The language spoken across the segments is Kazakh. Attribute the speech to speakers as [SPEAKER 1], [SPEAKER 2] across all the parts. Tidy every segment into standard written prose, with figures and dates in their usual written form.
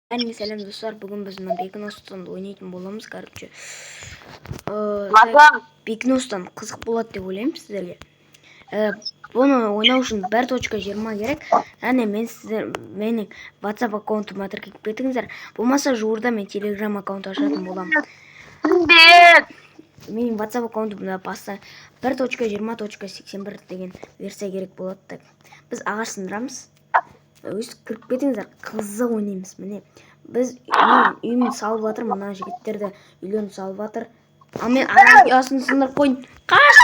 [SPEAKER 1] Selam dostlar. Bugün biz Beknos'tan oynayın bolamız короче. Beknos'tan қызық болады деп ойлаймын сіздерге. Бұны ойнау үшін 1.20 керек. Және менің WhatsApp аккаунтыма тіркеліп кетіңіздер. Болмаса жуырда мен Telegram аккаунт ашатын боламын. Менің WhatsApp аккаунтымда баста 1.20.81 деген версия керек болады. Біз ағаш сындырамыз. Өз кіріп кетіңіздер, қызық ойнаймыз. Міне біз үйімді салып жатыр, мына жігіттерді үйлерін салып жатыр. Ал мен ағаш ұясын сындырып қойдым. Қаш!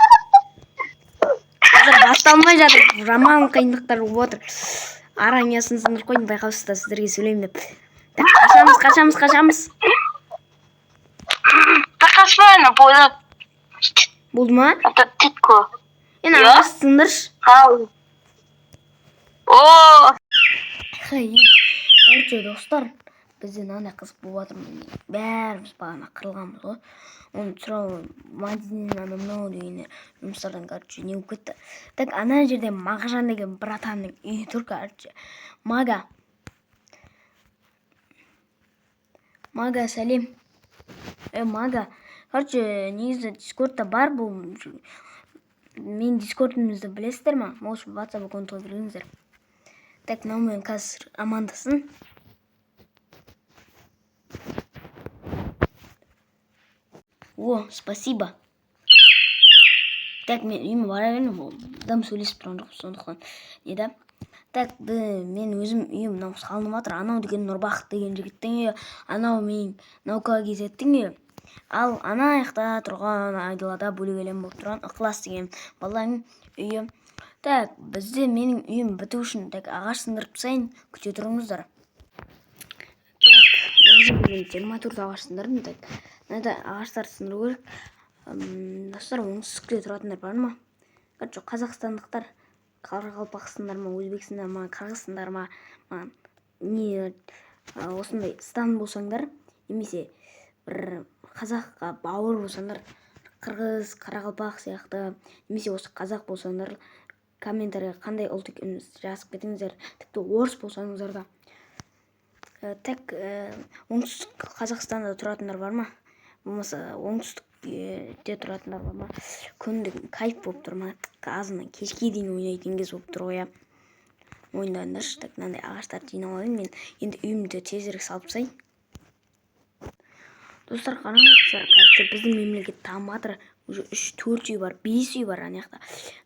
[SPEAKER 1] Қазір басталмай жатыр, жаман қиындықтар болып жатыр. Араң ұясын сындырып қойдым, байқаусызда сіздерге сөйлеймін деп. Қашамыз.
[SPEAKER 2] Қашпайын, бойлап.
[SPEAKER 1] Болды ма?
[SPEAKER 2] Это титко.
[SPEAKER 1] Енді ағаш сындыршы. Короче, достар, бізде мынандай қызық болып жатыр. Бәріміз бағана қырылғанбыз ғой. Оны сұрау Мадинин мынау деген жұмыстардан короче не болып кетті. Так, ана жерде Мағжан деген братанның үйі тұр, короче. Мага, сәлем. Мага, короче, негізі Дискордта бар бұл. Мен Дискордымызды білесіздер ма? Может, WhatsApp аккаунтқа кіріңіздер. Так, мынаумен қазір амандасын. О, спасибо. Так, мен үйіме бара беремін, адам сөйлесіп тұрған жоқ, сондықтан. Неда? Так, мен өзім үйім мынау салынып жатыр. Анау деген Нұрбақыт деген жігіттің үйі, анау менің Наука кезеттің үйі. Ал ана аяқта тұрған айдалада бөлек әлем болып тұрған Ықылас деген баланың үйі. Так, бізде менің үйім біту үшін ағаш сындырып тастайын, күте тұрыңыздар. Так, мен 24 ағаш сындырдым. Так, мынада ағаштар сындыру керек. Достар, оңтүстікте тұратындар бар ма? Короче, қазақстандықтар, Қарақалпақсыңдар ма, Өзбексіңдар ма, Қырғызсыңдар ма, осындай стан болсаңдар, немесе бір қазаққа бауыр болсаңдар, Қырғыз, Қарақалпақ сияқты, немесе осы қазақ болсаңдар, комментария қандай ұлт екенін жазып кетіңіздер. Тіпті орыс болсаңыздар да. Так, оңтүстік Қазақстанда тұратындар бар ма? Болмаса оңтүстікте тұратындар бар ма? Күндік кайф болып тұр ма? Азынан кешке дейін ойнайтын кез болып тұр ғой. Ойындарындаршы. Так, мынандай ағаштарды жинап алайын. Мен енді үйімді тезірек салып тастайын. Достар, қараңыздар, біздің мемлекет дамып жатыр. Уже 3-4 үй бар, 5 үй бар ана жақта.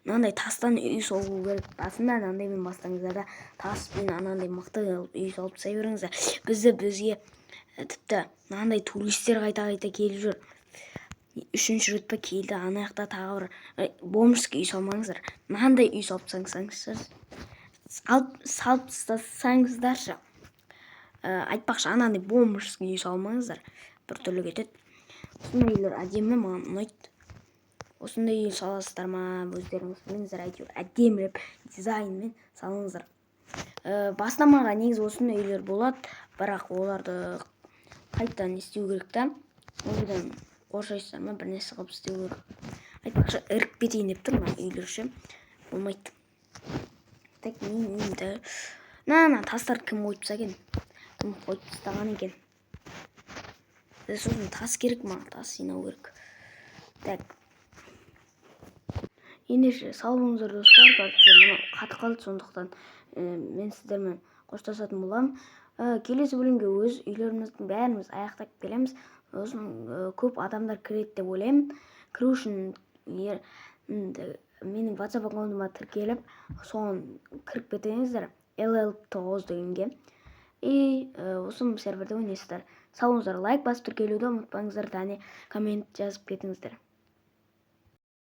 [SPEAKER 1] Мынандай тастан үй салу керек. Басында мынандаймен бастаңыздар да, таспен анандай мықты үй салып тастай беріңіздер. Бізге тіпті мынандай туристер қайта келіп жүр. 3-ші рет па келді, ана жақта тағы бір бомжский үй салмаңыздар. Мынандай үй салып тастасаңыздаршы. Айтпақшы, анандай бомжский үй салмаңыздар. Бір түрлі кетеді. Осындай үйлер әдемі, маған ұнайды. Осындай үй саласыздар ма, өздеріңіз біліңіздер, әйтеуір әдемілеп дизайнмен салыңыздар. Бастамаға негіз осындай үйлер болады, бірақ оларды қайттан істеу керек та. Одан қоршайсыздар ма, бір нәрсе қылып істеу керек. Айтпақшы, іріп кетейін деп тұр ма үйлер ше, болмайды. Так, мен үйімді мына тастар кім қойып тастаған екен? Кім қойып тастаған екен? Сосын тас керек ма? Тас жинау керек. Так. Ендеше салбыңыздар достар, мұны қатып қалды, сондықтан мен сіздермен қоштасатын боламын. Келесі бөлімге өз үйлеріміздің бәріміз аяқтап келеміз. Сосын көп адамдар кіреді деп ойлаймын. Кіру үшін менің WhatsApp аккаунтыма тіркеліп, соған кіріп кетіңіздер. LL9 дегенге. Осы серверде ойнайсыздар. Салыңыздар, лайк басып тіркелуді ұмытпаңыздар, және коммент жазып кетіңіздер.